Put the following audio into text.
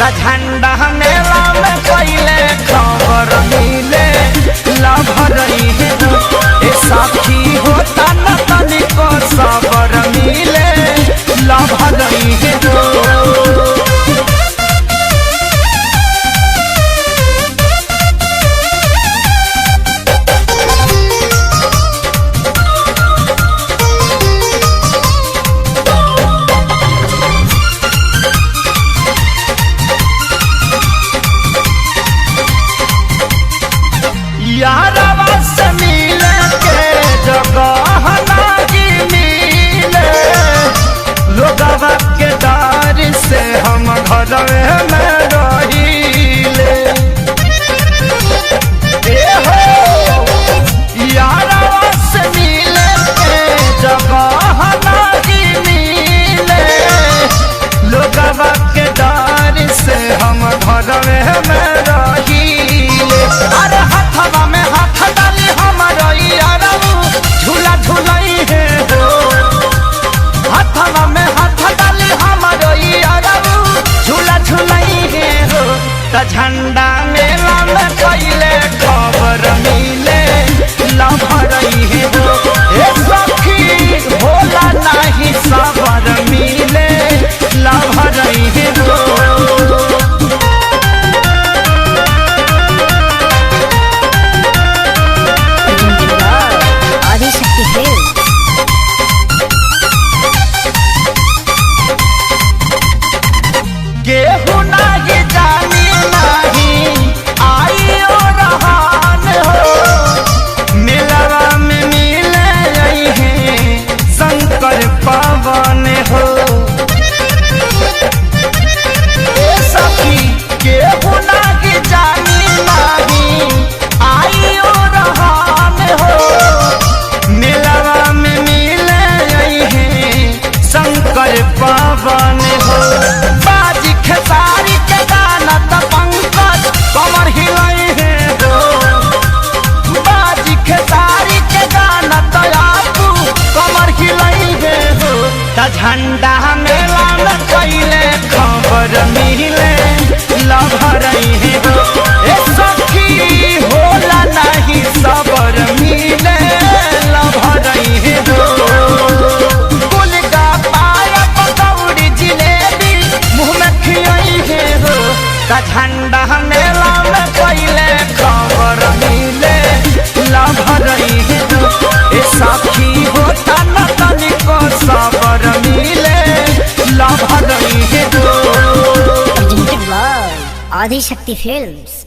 झंडा मेला में पहले खबर मिले लभर ए साखी होता न तनिको सबर मिले लभर यारवा से मिले के जगह नाही मिले लोगवा के डर से हम घर में रहीले यारवा से मिले के जगह नाही मिले लोगवा के डर से हम घर में रहीले। अरे हथवा में हाथ डाली हमारो झूला झूलाई है हो हथवा में हाथ डाली हमारो झूला झूलाई है हो झंडा मेला में पहले खबर मिले लभर है हो ए सखी होला नहीं सबर मिले लभर है हो। केहू नाही जानी नहीं आइयो रहन हो मिलवा में मिले हैं शंकर पवन हो सखी केहू नाही जानी नहीं आइयो रहन हो मिलवा में मिले हैं शंकर पवन हो। खेसारी के गाना तो पंकज कमर हिलाई है हो बाजी खेसारी के गाना तो आपू कमर हिलाई है हो झंडा मेला में पहले खबर मिले लभर है हो ए सखी होला नहीं सबर मिले लभर है हो। झंडा मेला में पहले खबर मिले लभर ए साखी होता न तनिको सबर मिले लभर आदिशक्ति फिल्म्स।